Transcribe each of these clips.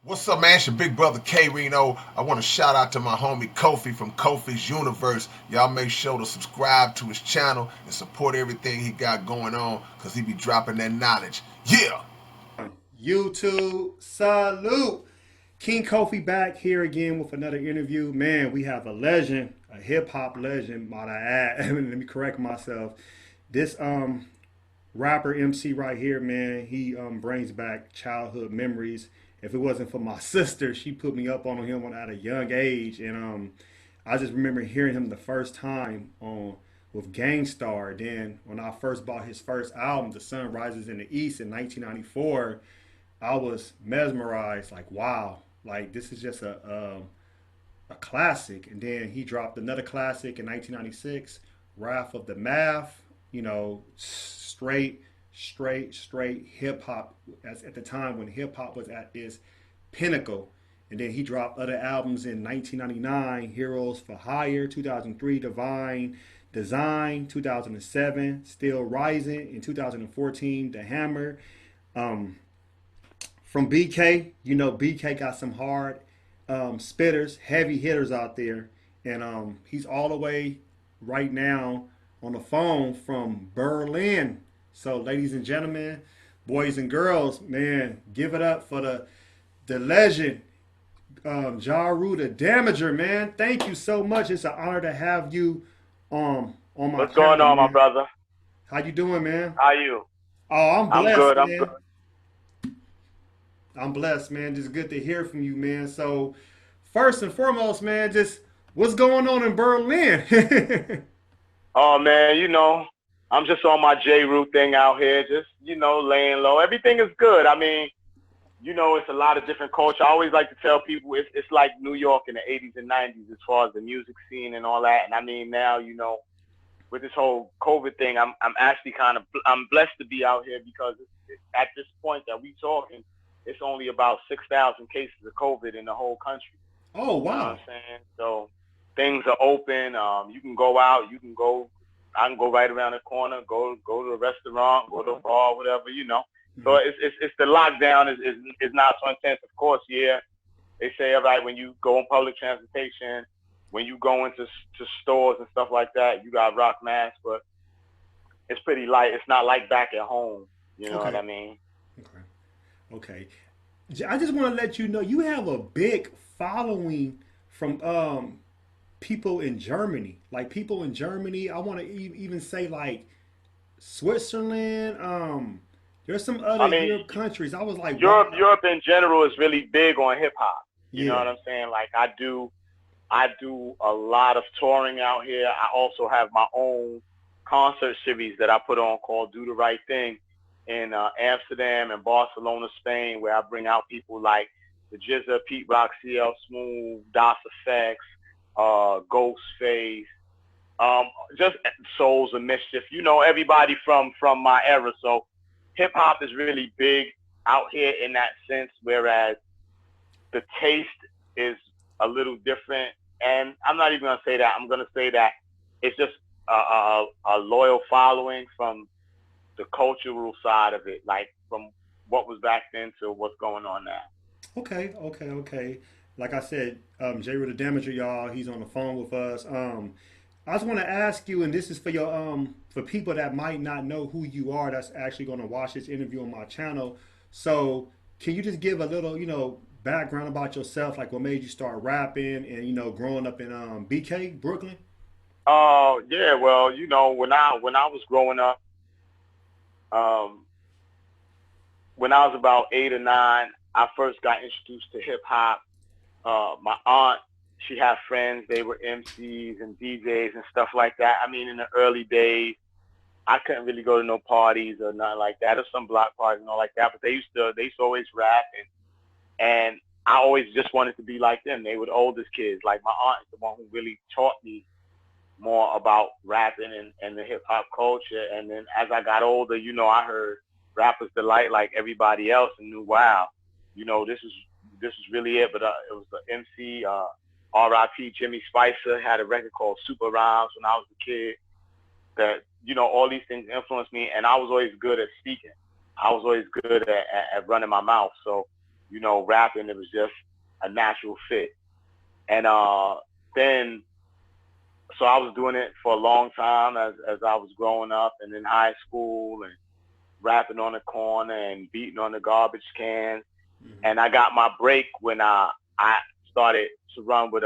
What's up, man? It's your big brother K Reno. I want to shout out to my homie Kofi from Kofi's Universe. Y'all make sure to subscribe to his channel and support everything he got going on because he be dropping that knowledge. Yeah! YouTube, salute. King Kofi back here again with another interview. Man, we have a legend, a hip hop legend, might I add. Let me correct myself. This rapper MC right here, man, he brings back childhood memories. If it wasn't for my sister, she put me up on him at a young age, and I just remember hearing him the first time on with Gangstarr. Then when I first bought his first album, The Sun Rises in the East in 1994, I was mesmerized. Like, wow, like this is just a classic. And then he dropped another classic in 1996, Wrath of the Math. You know, straight hip hop. As at the time when hip hop was at its pinnacle. And then he dropped other albums in 1999, Heroes for Hire, 2003, Divine Design, 2007, Still Rising, in 2014, The Hammer. Um, from BK, you know, BK got some hard spitters, heavy hitters out there. And he's all the way right now on the phone from Berlin. So, ladies and gentlemen, boys and girls, man, give it up for the legend, Jeru The Damaja, man. Thank you so much. It's an honor to have you on my What's going channel, on, my man. brother? How you doing, man? How you? Oh, I'm I'm blessed, good. I'm good. man. I'm blessed, man. Just good to hear from you, man. So, first and foremost, man, just what's going on in Berlin? Oh man, I'm just on my Jeru thing out here, just laying low. Everything is good. I mean, it's a lot of different culture. I always like to tell people it's like New York in the '80s and '90s as far as the music scene and all that. And I mean now, with this whole COVID thing, I'm actually I'm blessed to be out here because at this point that we talking, it's only about 6,000 cases of COVID in the whole country. Oh, You know what I'm wow. saying? So things are open. You can go out. You can go. I can go right around the corner. Go to a restaurant. Go to a bar. Whatever. So Mhm. it's the lockdown is not so intense. Of course, yeah. They say all right when you go on public transportation, when you go into to stores and stuff like that, you got rock masks, but it's pretty light. It's not like back at home. You know what Okay. I mean? Okay. Okay. I just want to let you know you have a big following from people in Germany. Like people in Germany, I want to even say like Switzerland. There's some other I mean, Europe countries. I was like, wow. Europe in general is really big on hip hop. You know Yeah. what I'm saying? Like I do a lot of touring out here. I also have my own concert series that I put on called Do the Right Thing in Amsterdam and Barcelona, Spain, where I bring out people like the Jizza, Pete Rock, CL Smooth, Das Effects, Ghostface, um, just Souls of Mischief. Everybody from my era. So hip hop is really big out here in that sense, whereas the taste is a little different. And I'm not even gonna say that. I'm gonna say that it's just a loyal following from the cultural side of it, like from what was back then to what's going on now. Okay. Okay. Okay. Like I said, Jeru The Damaja, y'all. He's on the phone with us. I just want to ask you, and this is for your for people that might not know who you are. That's actually going to watch this interview on my channel. So, can you just give a little, background about yourself, like what made you start rapping, and growing up in BK, Brooklyn? Oh yeah, well, when I was growing up, um, when I was about 8 or 9, I first got introduced to hip hop. My aunt, she had friends, they were MCs and DJs and stuff like that. I mean, in the early days, I couldn't really go to no parties or nothing like that, or some block parties and all like that. But they used to always rap, and I always just wanted to be like them. They were the oldest kids. Like my aunt is the one who really taught me more about rapping and the hip hop culture. And then as I got older, I heard Rappers Delight like everybody else and knew, wow, this is really it. But it was the MC, R.I.P. Jimmy Spicer had a record called Super Rhymes when I was a kid. That all these things influenced me, and I was always good at speaking. I was always good at running my mouth. So you know, rapping. It was just a natural fit. And then, so I was doing it for a long time as I was growing up and in high school and rapping on the corner and beating on the garbage cans. And I got my break when I started to run with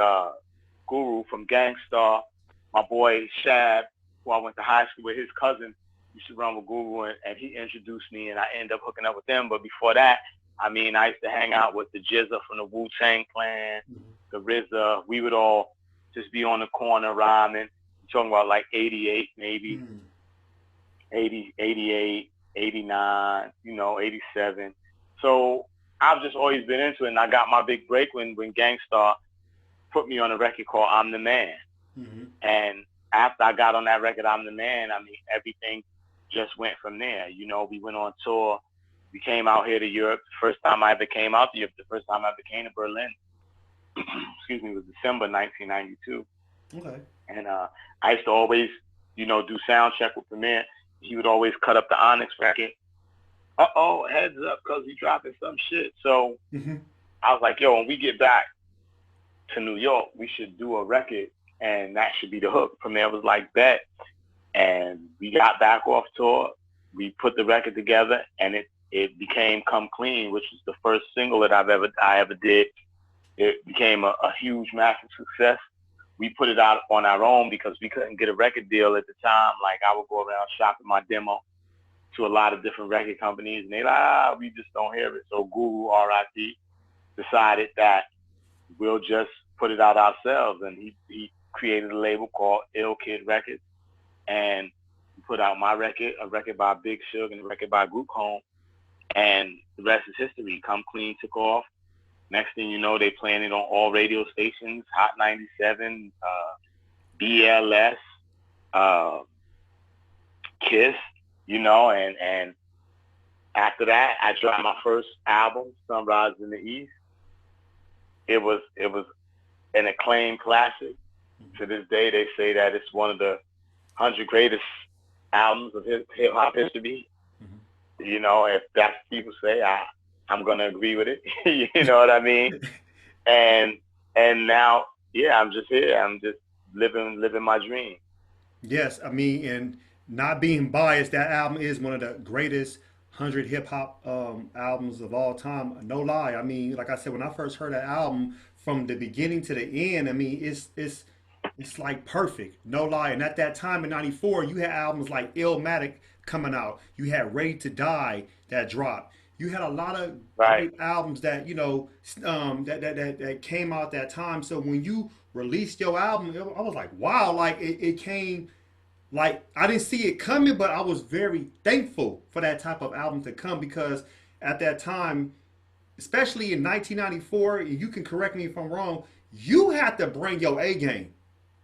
Guru from Gangstarr. My boy Shab, who I went to high school with, his cousin used to run with Guru, and he introduced me, and I ended up hooking up with them. But before that, I mean, I used to hang out with the Jizza from the Wu-Tang Clan, the RZA. We would all just be on the corner rhyming. I'm talking about like 88, maybe 80, 88, 89, you know, 87. So I've just always been into it, and I got my big break when Gangstarr put me on a record called I'm the Man. And after I got on that record, I'm the Man, I mean, everything just went from there. You know, we went on tour. We came out here to Europe. The first time I ever came out to Europe, the first time I ever came to Berlin, excuse me, was December 1992. Okay. And I used to always, you know, do sound check with Premier. He would always cut up the Onyx record. Heads up, because he's dropping some shit. So I was like, yo, when we get back to New York, we should do a record, and that should be the hook. Premier was like, bet. And we got back off tour. We put the record together, and it became Come Clean, which was the first single that I ever did. It became a huge, massive success. We put it out on our own because we couldn't get a record deal at the time. Like, I would go around shopping my demo to a lot of different record companies, and they like, we just don't hear it. So Guru, R.I.P., decided that we'll just put it out ourselves, and he created a label called Ill Kid Records, and put out my record, a record by Big Suge, and a record by Group Home, and the rest is history. Come Clean took off. Next thing you know, they playing it on all radio stations, Hot 97, BLS, Kiss, you know, and after that, I dropped my first album, Sunrise in the East. It was an acclaimed classic. To this day, they say that it's one of the 100 greatest albums of hip hop history. You know, if that's what people say, I'm gonna agree with it. You know what I mean? And now, yeah, I'm just here. I'm just living my dream. Yes, I mean, and not being biased, that album is one of the greatest 100 hip hop albums of all time. No lie. I mean, like I said, when I first heard that album, from the beginning to the end, I mean, it's like perfect. No lie. And at that time in '94, you had albums like Illmatic coming out. You had Ready to Die that dropped. You had a lot of great albums that, you know, that came out that time. So when you released your album, I was like, wow, like it came, like I didn't see it coming, but I was very thankful for that type of album to come, because at that time, especially in 1994, you can correct me if I'm wrong, you had to bring your A game.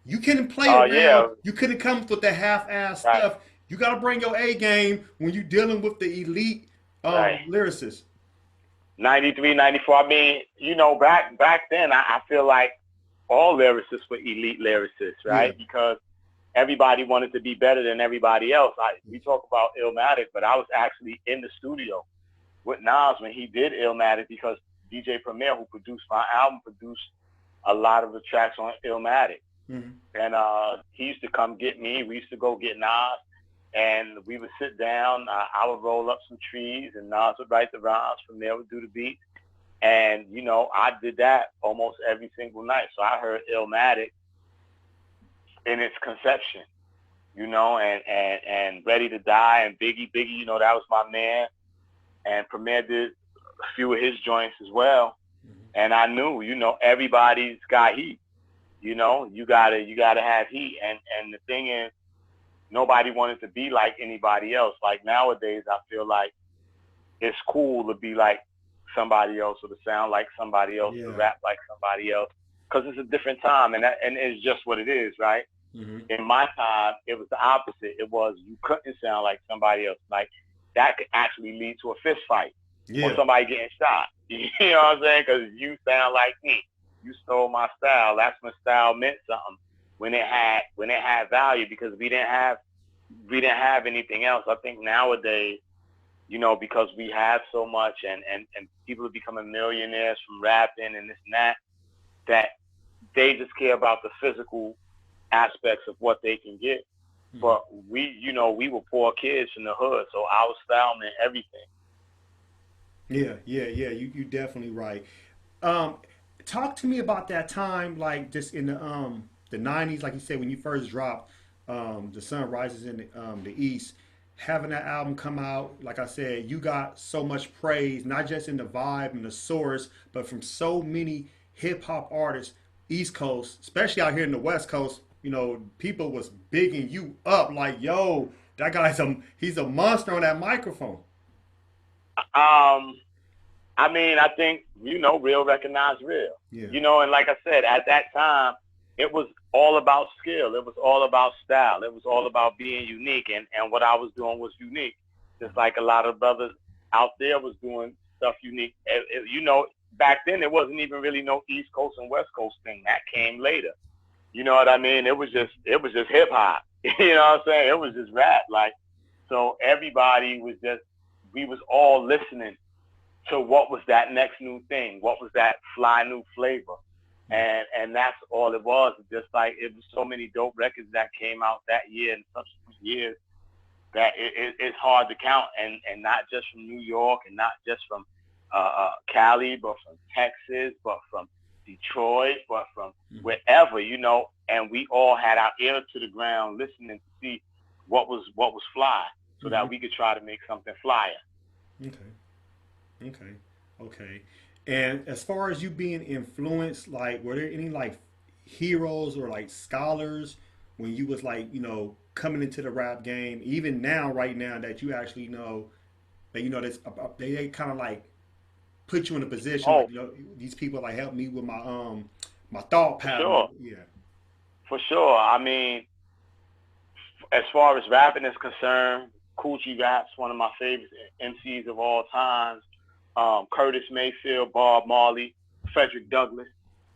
You couldn't play around. Yeah. You couldn't come with the half-ass stuff. You got to bring your A game when you're dealing with the elite lyricists. 93, 94. I mean, you know, back then, I feel like all lyricists were elite lyricists, right? Yeah. Because everybody wanted to be better than everybody else. We talk about Illmatic, but I was actually in the studio with Nas when he did Illmatic, because DJ Premier, who produced my album, produced a lot of the tracks on Illmatic. And he used to come get me. We used to go get Nas, and we would sit down. I would roll up some trees, and Nas would write the rhymes. From there, would do the beat. And, you know, I did that almost every single night. So I heard Illmatic in its conception, you know, and Ready to Die, and Biggie, you know, that was my man. And Premier did a few of his joints as well. And I knew, you know, everybody's got heat. You know, you gotta have heat. And the thing is, nobody wanted to be like anybody else. Like nowadays, I feel like it's cool to be like somebody else, or to sound like somebody else, to rap like somebody else, because it's a different time, and it's just what it is, right? In my time, it was the opposite. It was, you couldn't sound like somebody else. Like, that could actually lead to a fist fight or somebody getting shot. You know what I'm saying? Because you sound like me. You stole my style. That's when style meant something. When it had value, because we didn't have anything else. I think nowadays because we have so much and people are becoming millionaires from rapping and this and that they just care about the physical aspects of what they can get. Mm-hmm. But we were poor kids from the hood, so our style meant everything. Yeah. You definitely right. Talk to me about that time, like just in the '90s, like you said, when you first dropped "The Sun Rises in the East." Having that album come out, like I said, you got so much praise, not just in the vibe and the source, but from so many hip hop artists, East Coast, especially out here in the West Coast. People was bigging you up, like, "Yo, that he's a monster on that microphone." I think, real recognize real. Yeah. And like I said, at that time, it was all about skill. It was all about style. It was all about being unique. And what I was doing was unique. Just like a lot of brothers out there was doing stuff unique. Back then, there wasn't even really no East Coast and West Coast thing. That came later. You know what I mean? It was just hip hop. You know what I'm saying? It was just rap. So everybody we was all listening to what was that next new thing, what was that fly new flavor, and that's all it was. Just like it was so many dope records that came out that year and subsequent years that it's hard to count, and not just from New York and not just from Cali, but from Texas, but from Detroit, but from wherever, and we all had our ear to the ground listening to see what was fly, so that we could try to make something flyer. Okay. And as far as you being influenced, like, were there any like heroes or like scholars when you was like, coming into the rap game, even now, right now, that you actually know that this they kind of like put you in a position, like, these people like helped me with my thought pattern. Sure. Yeah. For sure. I mean, as far as rapping is concerned, Coochie Rap's one of my favorite MCs of all times. Curtis Mayfield, Bob Marley, Frederick Douglass,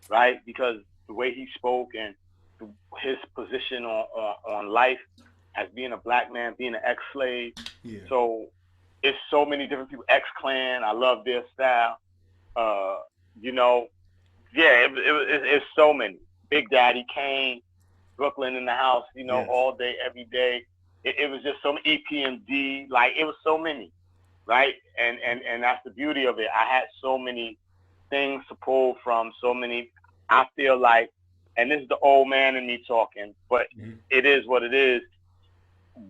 right? Because the way he spoke and his position on life as being a black man, being an ex-slave. Yeah. So it's so many different people. X-Clan, I love their style. It's so many. Big Daddy Kane, Brooklyn in the house, Yes. all day, every day. It was just so many. EPMD, like it was so many. Right, and that's the beauty of it. I had so many things to pull from, so many. I feel like, and this is the old man in me talking, but it is what it is.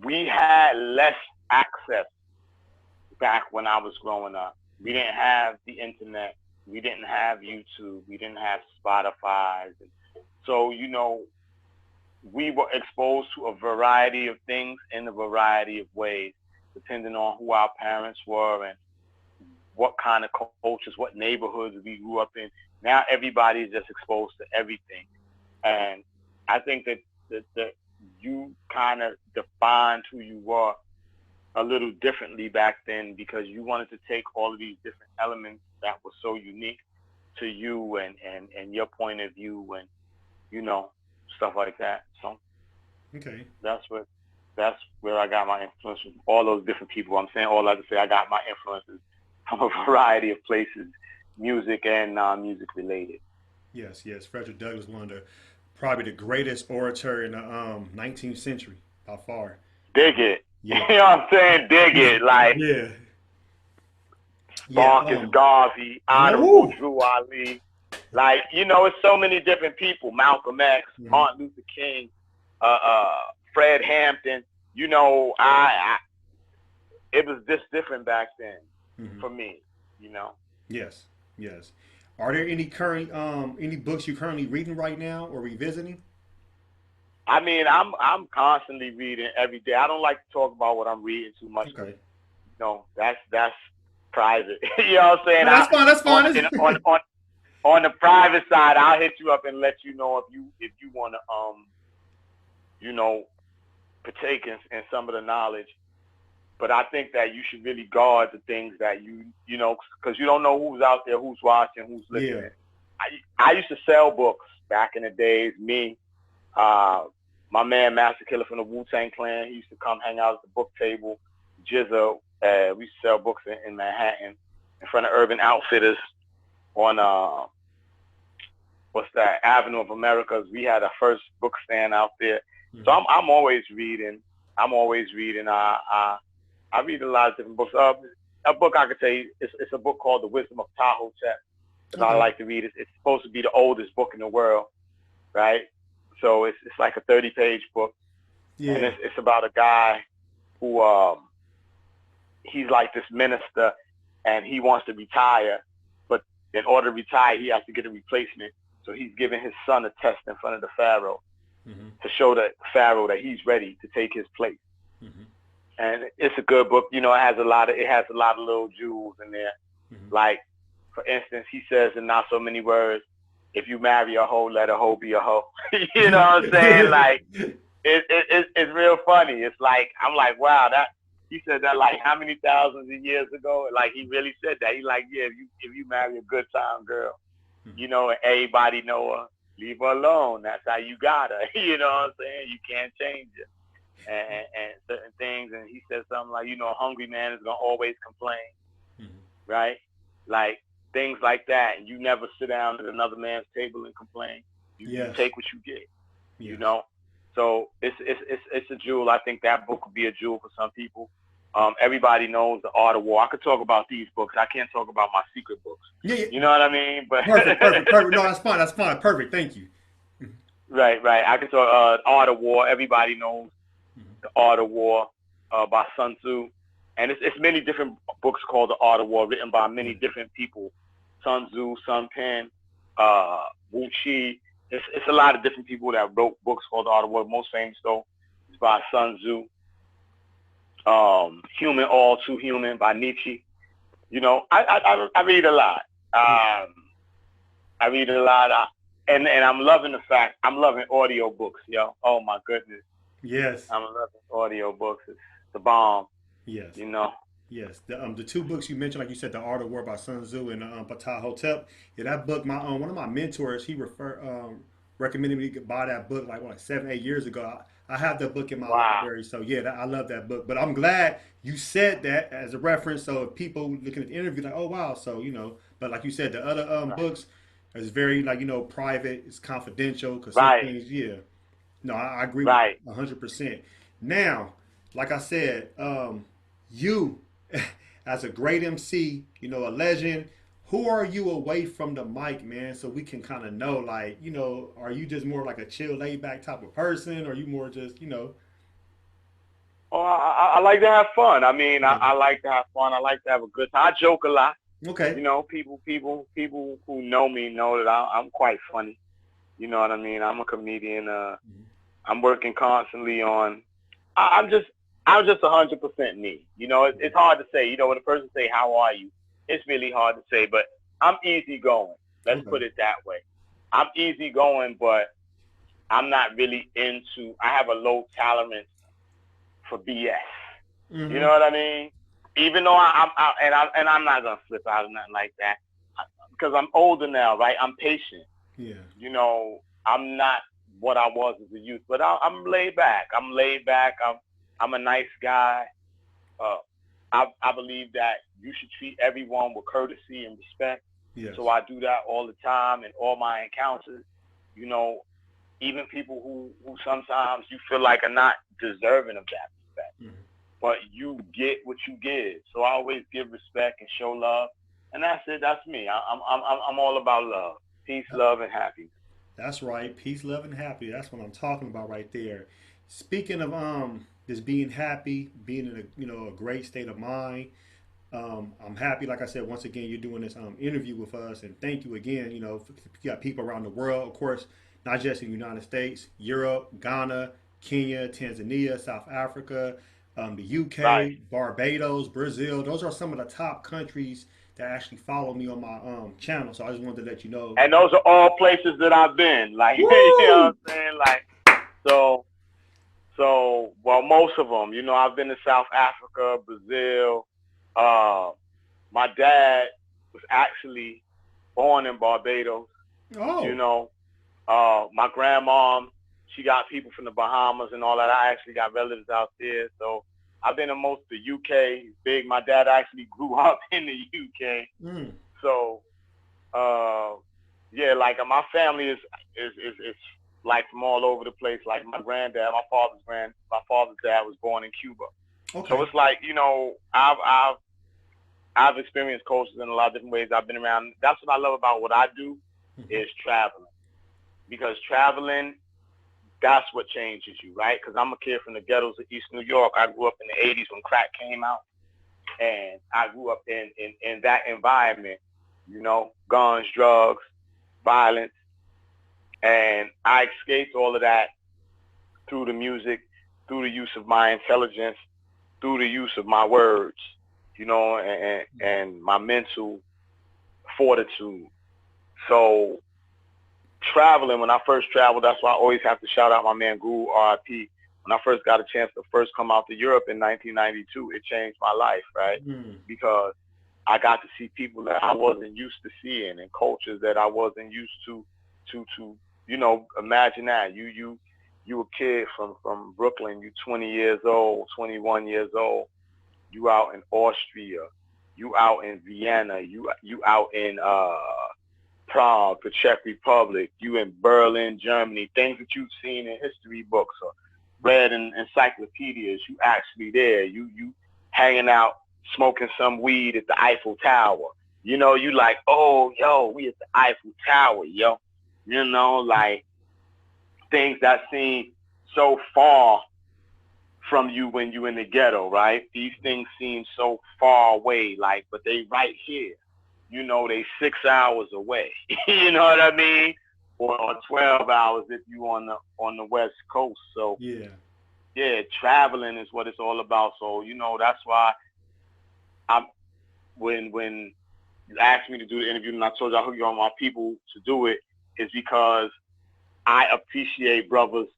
We had less access back when I was growing up. We didn't have the internet. We didn't have YouTube. We didn't have Spotify. So we were exposed to a variety of things in a variety of ways, depending on who our parents were and what kind of cultures, what neighborhoods we grew up in. Now everybody is just exposed to everything. And I think that you kind of defined who you were a little differently back then, because you wanted to take all of these different elements that were so unique to you and your point of view and, stuff like that. So that's where I got my influence from, all those different people. I'm saying all that to say I got my influences from a variety of places, music and non-music related. Yes. Frederick Douglass, probably the greatest orator in the 19th century by far. Dig it. Yeah. You know what I'm saying? Dig it. Like, yeah. Marcus Garvey, Honorable Drew Ali. Like, it's so many different people. Malcolm X, Martin Luther King, Fred Hampton. It was just different back then for me, Yes. Are there any current any books you're currently reading right now or revisiting? I mean, I'm constantly reading every day. I don't like to talk about what I'm reading too much. Okay. That's private. You know what I'm saying? No, that's fine. On the private side, I'll hit you up and let you know if you want to partake in some of the knowledge. But I think that you should really guard the things that because you don't know who's out there, who's watching, who's listening. Yeah. I used to sell books back in the days. Me, my man Master Killer from the Wu-Tang Clan, he used to come hang out at the book table. Jizza, We sell books in Manhattan in front of Urban Outfitters on what's that, Avenue of Americas. We had our first book stand out there. So I'm always reading. I read a lot of different books. A book I could tell you, it's a book called The Wisdom of Ptahhotep. I like to read it. It's supposed to be the oldest book in the world, right? So it's like a 30-page book. Yeah. And it's about a guy who he's like this minister, and he wants to retire, but in order to retire, he has to get a replacement. So he's giving his son a test in front of the Pharaoh to show the Pharaoh that he's ready to take his place. And it's a good book. You know, it has a lot of little jewels in there. Like, for instance, he says in not so many words, if you marry a hoe, let a hoe be a hoe. You know what I'm saying? Like, it's real funny. It's like, I'm like, wow, that he said that like how many thousands of years ago? Like, he really said that. He like, yeah, if you marry a good time girl, you know, and everybody know her, leave her alone. That's how you got her. You know what I'm saying? You can't change it. And certain things. And he said something like, you know, a hungry man is going to always complain. Right? Like, things like that. And you never sit down at another man's table and complain. You take what you get. You know? So it's a jewel. I think that book would be a jewel for some people. Everybody knows The Art of War. I could talk about these books. I can't talk about my secret books. You know what I mean? But perfect. No, that's fine. Perfect. Thank you. Right. I could talk Art of War. Everybody knows The Art of War by Sun Tzu. And it's many different books called The Art of War, written by many different people. Sun Tzu, Sun Pen, Wu Chi. It's a lot of different people that wrote books called The Art of War. Most famous, though, is by Sun Tzu. Human, All Too Human by Nietzsche. You know, I read a lot. I read a lot. And I'm loving the fact, I'm loving audio books, yo. Oh, my goodness. Yes. I'm loving audio books. It's the bomb. Yes. You know? Yes. The two books you mentioned, like you said, The Art of War by Sun Tzu and Ptahhotep. Yeah, that book, one of my mentors, he recommended me to buy that book like 7, 8 years ago. I have that book in my library, so yeah, I love that book. But I'm glad you said that as a reference, so if people looking at the interview, like, oh wow, so you know. But like you said, the other books is very like private, it's confidential because some things, No, I agree with 100%. Now, like I said, you as a great MC, a legend. Who are you away from the mic, man? So we can kind of know, like, are you just more like a chill, laid back type of person? Or are you more just, Oh, I like to have fun. I mean, I like to have fun. I like to have a good time. I joke a lot. Okay. People who know me know that I'm quite funny. You know what I mean? I'm a comedian. I'm working constantly on. I'm just 100% me. It's hard to say. When a person say, "How are you?" It's really hard to say, but I'm easygoing. Let's put it that way. I'm easygoing, but I'm not really into. I have a low tolerance for BS. You know what I mean? Even though I'm not gonna flip out or nothing like that, because I'm older now, right? I'm patient. Yeah. I'm not what I was as a youth, but I'm laid back. I'm a nice guy. I believe that you should treat everyone with courtesy and respect. Yes. So I do that all the time in all my encounters. Even people who sometimes you feel like are not deserving of that respect. But you get what you give. So I always give respect and show love. And that's it. That's me. I'm all about love. Peace, love, and happiness. That's right. Peace, love, and happy. That's what I'm talking about right there. Speaking of just being happy, being in a great state of mind. I'm happy, like I said, once again, you're doing this interview with us, and thank you again. You got people around the world, of course, not just in the United States, Europe, Ghana, Kenya, Tanzania, South Africa, the UK, Barbados, Brazil. Those are some of the top countries that actually follow me on my channel. So I just wanted to let you know. And those are all places that I've been. Like, you know what I'm saying? Like, well, most of them. I've been to South Africa, Brazil. My dad was actually born in Barbados. Oh. My grandma, she got people from the Bahamas and all that. I actually got relatives out there. So I've been to most of the UK. Big. My dad actually grew up in the UK. So, yeah, like my family is like from all over the place. Like my granddad, my father's dad was born in Cuba. Okay. So it's like, you know, I've experienced cultures in a lot of different ways. I've been around. That's what I love about what I do is traveling, because traveling, that's what changes you, right? Because I'm a kid from the ghettos of East New York. I grew up in the 80s when crack came out, and I grew up in that environment, you know, guns, drugs, violence, and I escaped all of that through the music, through the use of my intelligence, through the use of my words, you know, and my mental fortitude. So traveling, when I first traveled, that's why I always have to shout out my man Guru R.I.P. When I first got a chance to first come out to Europe in 1992, it changed my life, right? Because I got to see people that I wasn't used to seeing and cultures that I wasn't used to, you know, imagine that. You a kid from Brooklyn, you 20 years old, 21 years old, you out in Austria, you out in Vienna, you out in Prague, the Czech Republic, you in Berlin, Germany, things that you've seen in history books or read in encyclopedias, you actually there, you hanging out, smoking some weed at the Eiffel Tower. You know, you like, oh, yo, we at the Eiffel Tower, yo. You know, like things that seem so far from you when you in the ghetto, right? These things seem so far away, like, but they right here. You know, they 6 hours away. You know what I mean? Or 12 hours if you on the West Coast. So yeah, traveling is what it's all about. So, you know, that's why when you asked me to do the interview and I told you I hook you on my people to do it, is because I appreciate brothers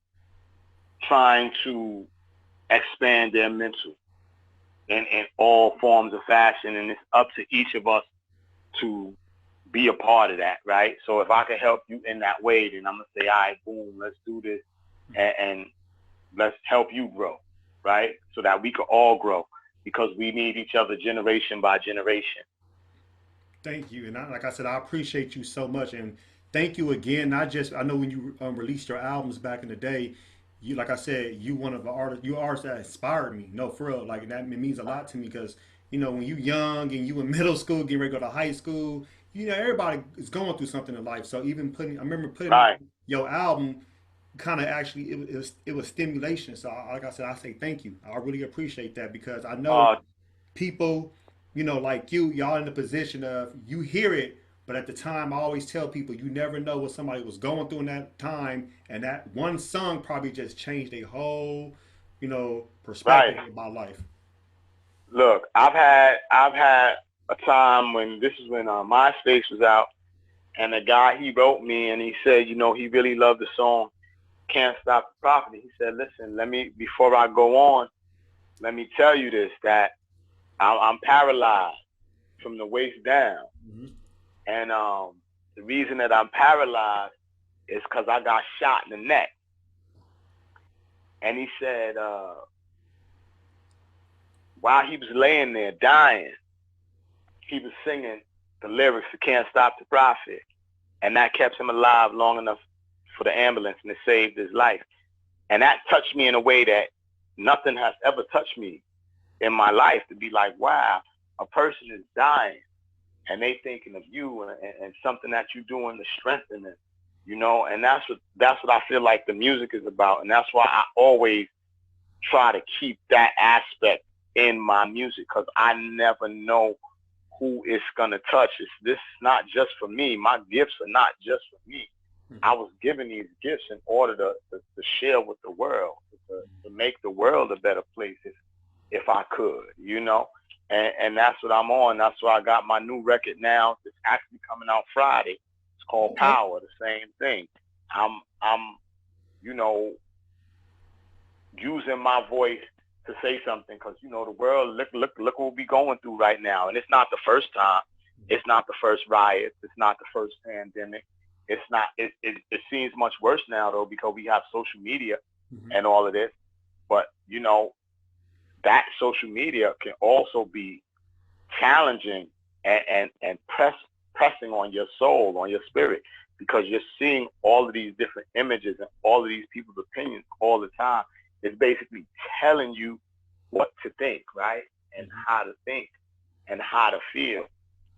trying to expand their mental in all forms of fashion, and it's up to each of us to be a part of that, right? So if I can help you in that way, then I'm gonna say, all right, boom, let's do this, and let's help you grow, right? So that we can all grow, because we need each other generation by generation. Thank you, and like I said, I appreciate you so much, and thank you again. Not just, I know when you released your albums back in the day, you, like I said, you one of the artists, you artists that inspired me. No, for real, like that, it means a lot to me, because you know when you young and you in middle school, getting ready to go to high school, you know everybody is going through something in life. So even I remember putting your album, kind of actually it was stimulation. So like I said, I say thank you. I really appreciate that, because I know people, you know, like y'all in the position of you hear it, but at the time, I always tell people you never know what somebody was going through in that time, and that one song probably just changed their whole, you know, perspective about life. Look, I've had a time when MySpace was out, and a guy, he wrote me and he said, you know, he really loved the song "Can't Stop the Prophet." He said, listen, before I go on, let me tell you this, that I'm paralyzed from the waist down. And the reason that I'm paralyzed is because I got shot in the neck. And he said, while he was laying there dying, he was singing the lyrics to "Can't Stop the Prophet." And that kept him alive long enough for the ambulance, and it saved his life. And that touched me in a way that nothing has ever touched me in my life, to be like, wow, a person is dying and they thinking of you and something that you're doing to strengthen them, you know. And that's what I feel like the music is about. And that's why I always try to keep that aspect in my music, because I never know who it's gonna touch. This is not just for me. My gifts are not just for me. I was given these gifts in order to share with the world, to make the world a better place if I could, you know. And that's what I'm on. That's why I got my new record now. It's actually coming out Friday. It's called Power, the same thing. I'm you know, using my voice to say something, because, you know, the world, look what we're going through right now. And it's not the first time. It's not the first riot. It's not the first pandemic. It's not, it seems much worse now, though, because we have social media and all of this. But, you know, that social media can also be challenging and pressing on your soul, on your spirit, because you're seeing all of these different images and all of these people's opinions all the time. It's basically telling you what to think, right? And how to think and how to feel.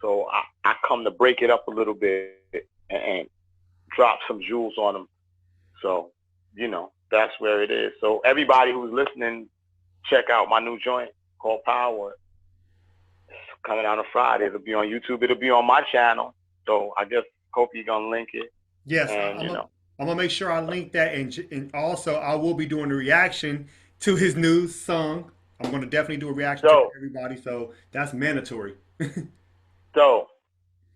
So I come to break it up a little bit and drop some jewels on them. So, that's where it is. So everybody who's listening, check out my new joint called Power. It's coming out on Friday. It'll be on YouTube. It'll be on my channel. So I guess Kofi gonna link it. Yes, And I'm gonna make sure I link that, and also I will be doing a reaction to his new song. I'm gonna definitely do a reaction to everybody, so that's mandatory. Dope.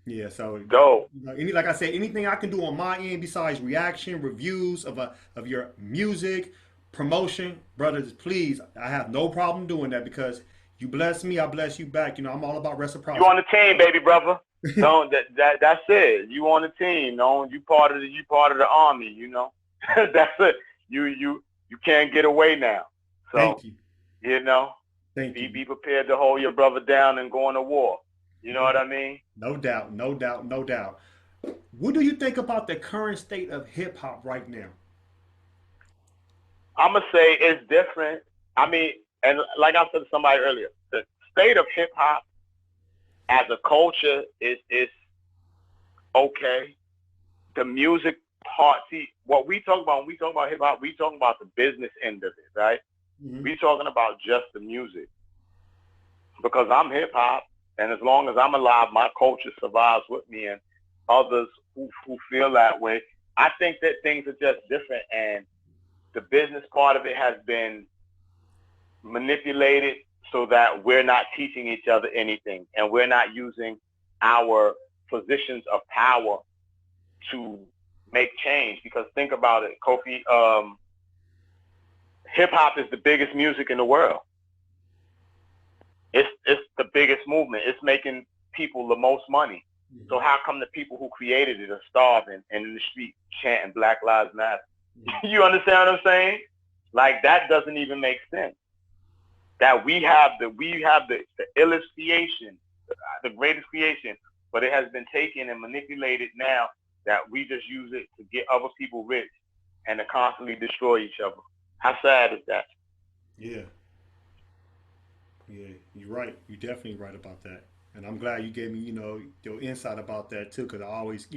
Yeah, so Dope. like I said, anything I can do on my end besides reaction, reviews of your music, promotion, brothers, please, I have no problem doing that, because you bless me, I bless you back. I'm all about reciprocity. You on the team, baby brother. Don't that's it. You on the team. No, you part of the army. That's it. You can't get away now. So thank you. Thank you. Be prepared to hold your brother down and go into war. You know what I mean? No doubt, no doubt, no doubt. What do you think about the current state of hip hop right now? I'm gonna say it's different. I mean, and like I said to somebody earlier, the state of hip hop as a culture is okay. The music part, see, what we talk about when we talk about hip hop, we talking about the business end of it, right? We talking about just the music. Because I'm hip hop, and as long as I'm alive, my culture survives with me, and others who feel that way. I think that things are just different, and the business part of it has been manipulated so that we're not teaching each other anything, and we're not using our positions of power to make change. Because think about it, Kofi, hip hop is the biggest music in the world. It's the biggest movement. It's making people the most money. So how come the people who created it are starving and in the street chanting Black Lives Matter? You understand what I'm saying? Like, that doesn't even make sense. That we have the illest creation, the greatest creation, but it has been taken and manipulated now that we just use it to get other people rich and to constantly destroy each other. How sad is that? Yeah. Yeah, you're right. You're definitely right about that. And I'm glad you gave me, your insight about that too, because I always,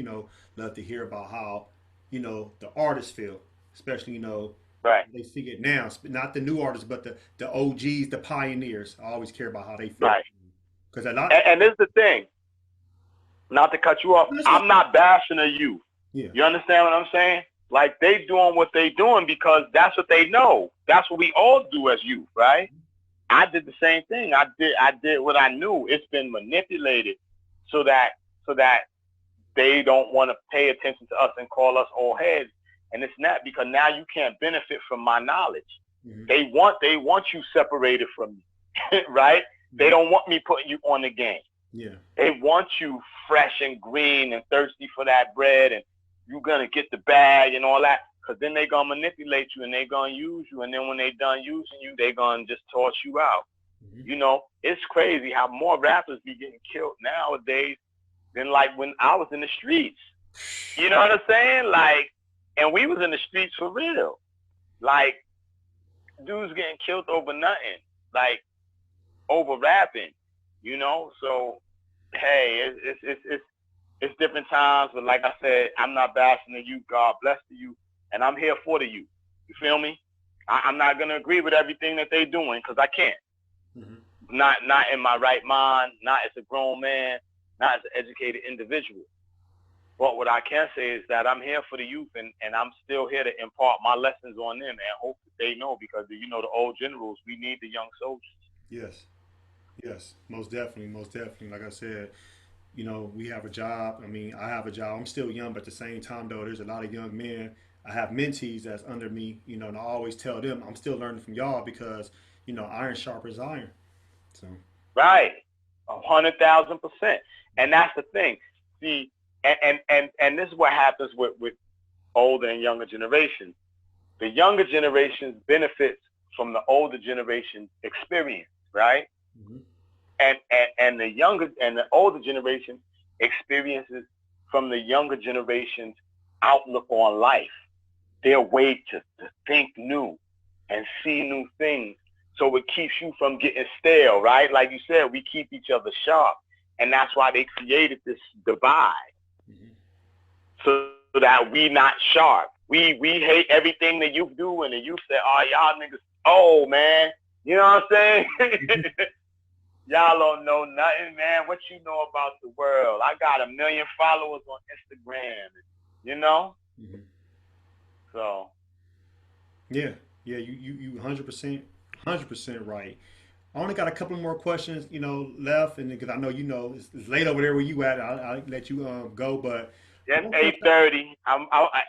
love to hear about how, the artists feel, especially, right. They see it now, not the new artists, but the OGs, the pioneers. I always care about how they feel. Right. Because and this is the thing, not to cut you off, I'm not bashing the youth. Yeah. You understand what I'm saying? Like, they doing what they doing because that's what they know. That's what we all do as youth, right? I did the same thing. I did what I knew. It's been manipulated so that they don't want to pay attention to us and call us old heads. And it's not, because now you can't benefit from my knowledge. They want you separated from me, right? They don't want me putting you on the game. Yeah. They want you fresh and green and thirsty for that bread, and you're gonna get the bag and all that. Because then they're going to manipulate you and they're going to use you. And then when they're done using you, they're going to just toss you out. It's crazy how more rappers be getting killed nowadays than like when I was in the streets. You know what I'm saying? Like, and we was in the streets for real. Like, dudes getting killed over nothing. Like, over rapping, So, hey, it's different times. But like I said, I'm not bashing the youth. God bless the youth. And I'm here for the youth. You feel me? I'm not going to agree with everything that they're doing, because I can't. Not in my right mind, not as a grown man, not as an educated individual. But what I can say is that I'm here for the youth, and I'm still here to impart my lessons on them and hope that they know, because, the old generals, we need the young soldiers. Yes, most definitely. Like I said, we have a job. I mean, I have a job. I'm still young, but at the same time, though, there's a lot of young men. I have mentees that's under me, and I always tell them I'm still learning from y'all, because, iron sharpens iron. So. Right. 100,000%. And that's the thing. See, and this is what happens with older and younger generations. The younger generations benefits from the older generation experience, right? Mm-hmm. And the older generation experiences from the younger generation's outlook on life, their way to think new and see new things. So it keeps you from getting stale, right? Like you said, we keep each other sharp. And that's why they created this divide. Mm-hmm. So that we not sharp. We hate everything that you do, and the youth say, oh, y'all niggas, oh, man. You know what I'm saying? Y'all don't know nothing, man. What you know about the world? I got 1 million followers on Instagram, you know? Mm-hmm. So. Yeah, you 100% right. I only got a couple more questions, left, and because I know it's late over there where you at. I'll let you go, but it's 8:30.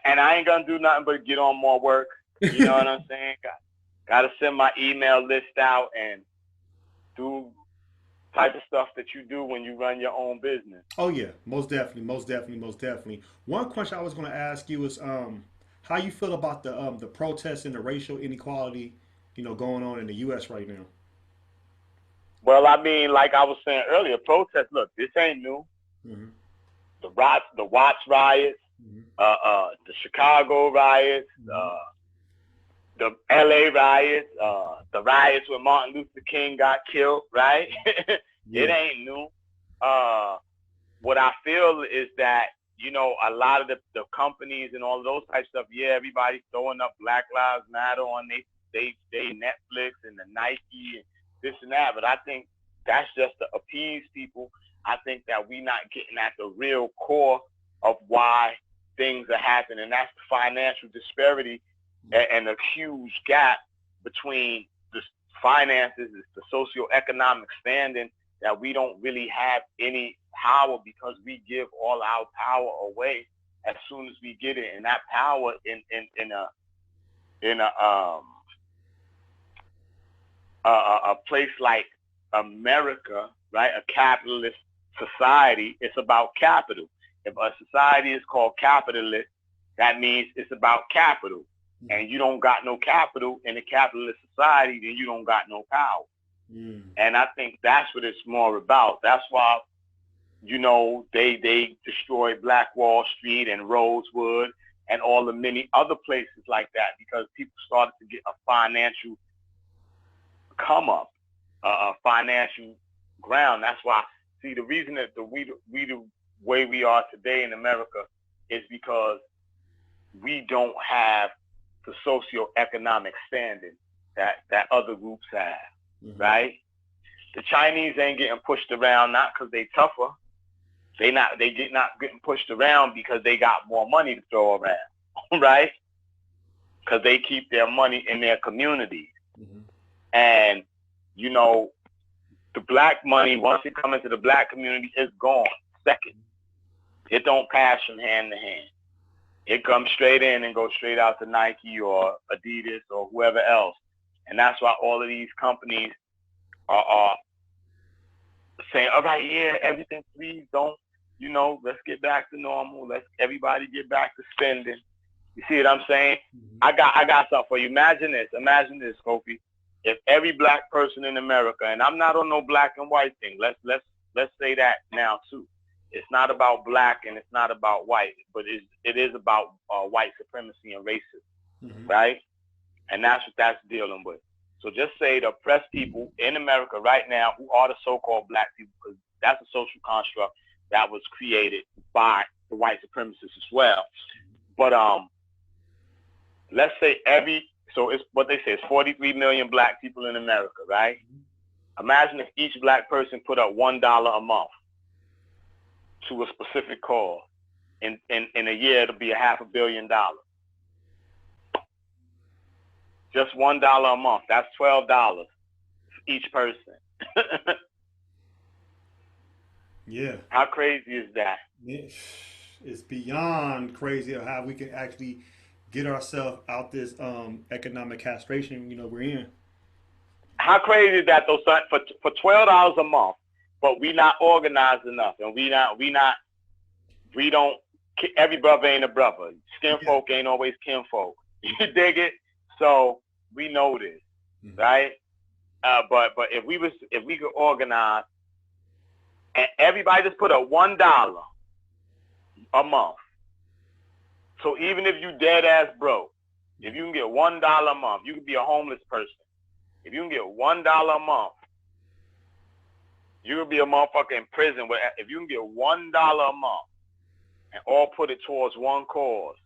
And I ain't gonna do nothing but get on more work. You know what I'm saying? Got to send my email list out and do type of stuff that you do when you run your own business. Oh yeah, most definitely. One question I was going to ask you is how you feel about the protests and the racial inequality, going on in the U.S. right now. Well, I mean, like I was saying earlier, protests. Look, this ain't new. Mm-hmm. The Watts riots, mm-hmm. The Chicago riots, mm-hmm. The L.A. riots, the riots where Martin Luther King got killed. Right? Yeah. It ain't new. What I feel is that a lot of the companies and all those types of stuff. Yeah, everybody's throwing up Black Lives Matter on they Netflix and the Nike and this and that, but I think that's just to appease people. I think that we not getting at the real core of why things are happening, and that's the financial disparity and the huge gap between the finances, the socio-economic standing, that we don't really have any power because we give all our power away as soon as we get it, and that power in a place like America, right, a capitalist society, it's about capital. If a society is called capitalist, that means it's about capital. Mm. And you don't got no capital in a capitalist society, then you don't got no power. Mm. And I think that's what it's more about. That's why, they destroyed Black Wall Street and Rosewood and all the many other places like that, because people started to get a financial come up, a financial ground. That's why, see, the reason that we the way we are today in America is because we don't have the socioeconomic standing that other groups have, mm-hmm. right? The Chinese ain't getting pushed around not because they tougher. They not getting pushed around because they got more money to throw around, right? Because they keep their money in their communities. Mm-hmm. And, the Black money, once it comes into the Black community, it's gone. Second, it don't pass from hand to hand. It comes straight in and goes straight out to Nike or Adidas or whoever else. And that's why all of these companies are saying, all right, yeah, everything, please don't, let's get back to normal. Let's everybody get back to spending. You see what I'm saying? Mm-hmm. I got something for you. Imagine this, Kofi. If every Black person in America, and I'm not on no black and white thing. Let's say that now too. It's not about Black and it's not about white, but it is about white supremacy and racism, mm-hmm. right? And that's what that's dealing with. So just say the oppressed people in America right now, who are the so-called Black people, because that's a social construct that was created by the white supremacists as well. But let's say so it's what they say, it's 43 million Black people in America, right? Imagine if each Black person put up $1 a month to a specific cause. In a year, it'll be $500 million. Just $1 a month. That's $12 for each person. Yeah. How crazy is that? It's beyond crazy of how we can actually get ourselves out this economic castration, we're in. How crazy is that though, son? For $12 a month, but we not organized enough, and we don't. Every brother ain't a brother. Skin folk ain't always kinfolk. You dig it? So we know this. right? But if we could organize and everybody just put up $1 a month. So even if you dead ass broke, if you can get $1 a month, you could be a homeless person. If you can get $1 a month, you could be a motherfucker in prison. If you can get $1 a month and all put it towards one cause,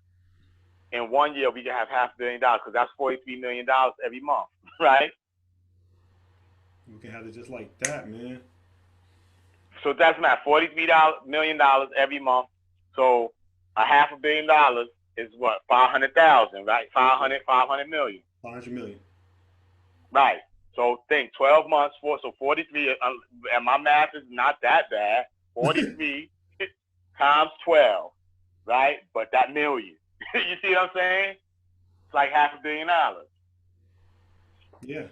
in 1 year we can have $500 million because that's $43 million every month, right? We can have it just like that, man. So that's not $43 million every month. So $500 million is what, 500,000, right? 500 million. 500 million. Right. So think 12 months so 43, and my math is not that bad. 43 times 12, right? But that million. You see what I'm saying? It's like $500 million. Yeah.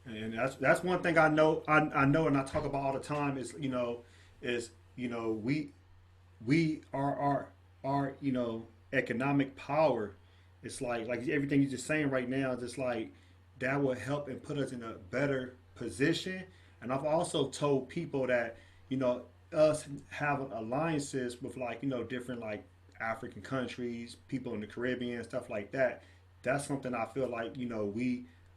And that's one thing I know I know and I talk about all the time is we our economic power. It's like everything you're just saying right now, just like that will help and put us in a better position. And I've also told people that us having alliances with different like African countries, people in the Caribbean, stuff like that. That's something I feel like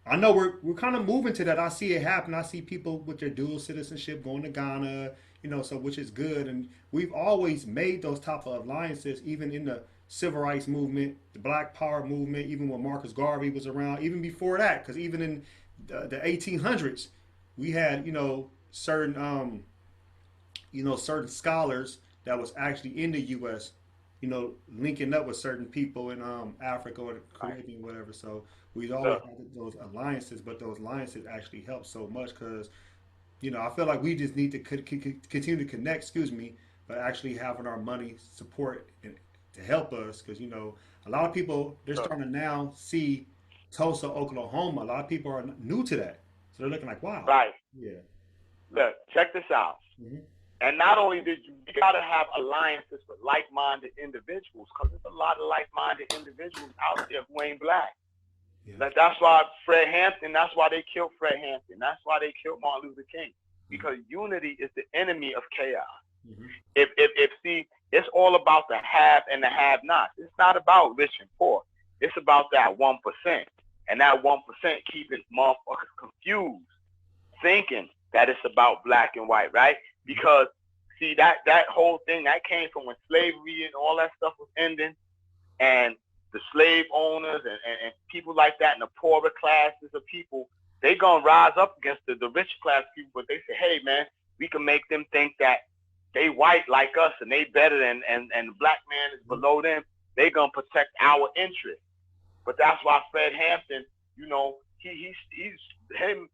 I know we're kind of moving to that. I see it happen. I see people with their dual citizenship going to Ghana, so which is good. And we've always made those type of alliances, even in the civil rights movement, the Black Power movement, even when Marcus Garvey was around, even before that, because even in the 1800s, we had certain certain scholars that was actually in the U.S. Linking up with certain people in Africa or the Caribbean, whatever. So we'd always had those alliances, but those alliances actually help so much because, I feel like we just need to continue to connect, but actually having our money support and to help us because, a lot of people, they're starting to now see Tulsa, Oklahoma. A lot of people are new to that. So they're looking like, wow. Right. Yeah. Look, check this out. Mm-hmm. And not only did you got to have alliances with like-minded individuals, because there's a lot of like-minded individuals out there who ain't black. Yeah. That's why Fred Hampton, that's why they killed Fred Hampton. That's why they killed Martin Luther King. Because unity is the enemy of chaos. Mm-hmm. If see, it's all about the have and the have-nots. It's not about rich and poor. It's about that 1%. And that 1% keeping motherfuckers confused, thinking that it's about black and white, right? Because see that whole thing that came from when slavery and all that stuff was ending, and the slave owners and people like that and the poorer classes of people, they gonna rise up against the rich class people, but they say, hey man, we can make them think that they white like us and they better than and the black man is below them. They gonna protect our interests. But that's why Fred Hampton,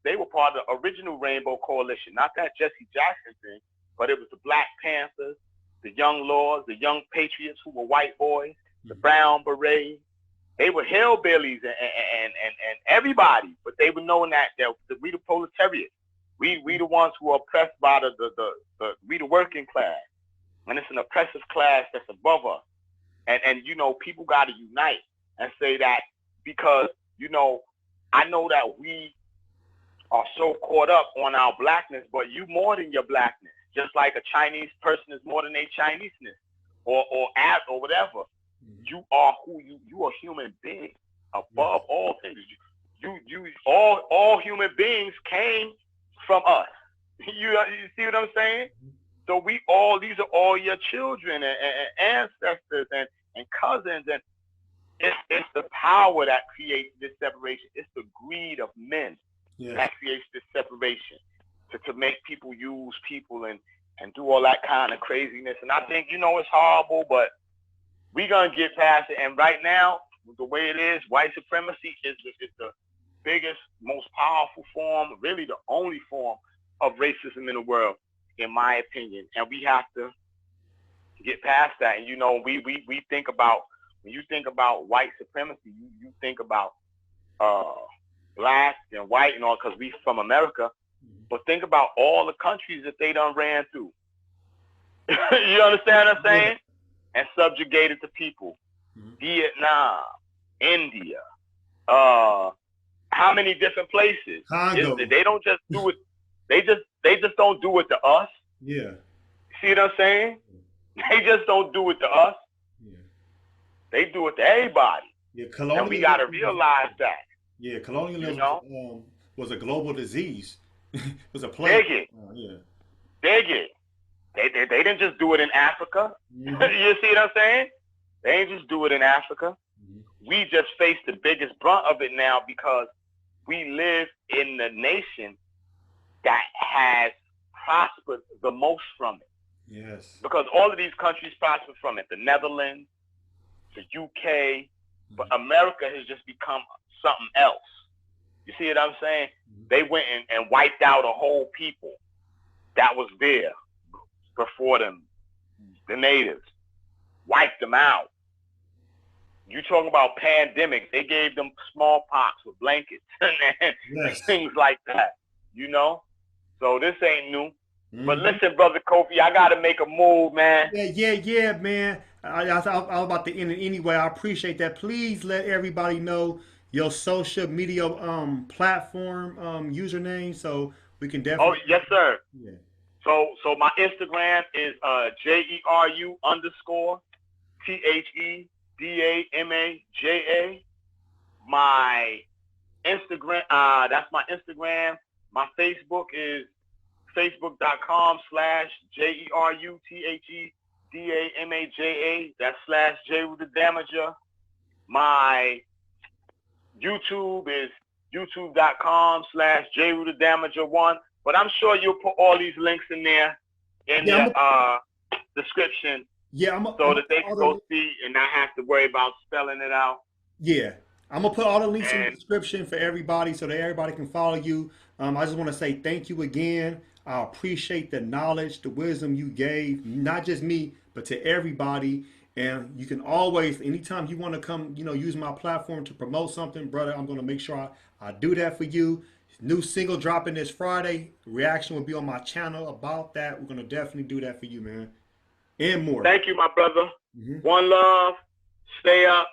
they were part of the original Rainbow Coalition, not that Jesse Jackson thing, but it was the Black Panthers, the Young Lords, the Young Patriots who were white boys, the Brown Berets. They were hillbillies and everybody, but they were knowing that we the proletariat. We the ones who are oppressed by we the working class. And it's an oppressive class that's above us. And people gotta unite and say that because, I know that we are so caught up on our blackness, but you more than your blackness. Just like a Chinese person is more than their Chineseness or whatever. You are who you are human being above all things. All human beings came from us. You see what I'm saying? So these are all your children and ancestors and cousins, and it's the power that creates this separation. It's the greed of men that creates this separation to make people use people and do all that kind of craziness. And I think, it's horrible, but we're going to get past it. And right now, the way it is, white supremacy is the biggest, most powerful form, really the only form of racism in the world, in my opinion. And we have to get past that. And, we think about, when you think about white supremacy, you think about black and white and all, because we from America. But think about all the countries that they done ran through. You understand what I'm saying? And subjugated the people. Vietnam, India, how many different places? Congo. They don't just do it. They just don't do it to us. Yeah. See what I'm saying? They just don't do it to us. Yeah. They do it to everybody. Yeah. And we got to realize that. Yeah, colonialism, you know? Was a global disease. It was a plague. Dig it. Yeah. Dig it. They didn't just do it in Africa. Mm-hmm. You see what I'm saying? They ain't just do it in Africa. Mm-hmm. We just face the biggest brunt of it now because we live in the nation that has prospered the most from it. Yes. Because all of these countries prosper from it. The Netherlands, the UK, but America has just become something else. You see what I'm saying? They went and wiped out a whole people that was there before them, the natives. Wiped them out. You talking about pandemics. They gave them smallpox with blankets and yes. things like that, you know? So this ain't new. But listen, brother Kofi, I got to make a move, man. Yeah, man. I was about to end it anyway. I appreciate that. Please let everybody know your social media platform username so we can definitely. Oh, yes, sir. Yeah. So my Instagram is JeruTheDamaja. My Instagram, that's my Instagram. My Facebook is facebook.com/JeruTheDamaja. That's /Jeru The Damaja. My YouTube is youtube.com/Jeru The Damaja1. But I'm sure you'll put all these links in there in the description. Yeah, so that they can go see and not have to worry about spelling it out. Yeah. I'm going to put all the links in the description for everybody so that everybody can follow you. I just want to say thank you again. I appreciate the knowledge, the wisdom you gave, not just me, but to everybody. And you can always, anytime you want to come, use my platform to promote something, brother, I'm going to make sure I do that for you. New single dropping this Friday. Reaction will be on my channel about that. We're going to definitely do that for you, man. And more. Thank you, my brother. One love. Stay up.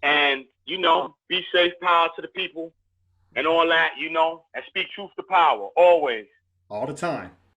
And, be safe, power to the people. And all that, and speak truth to power. Always. All the time.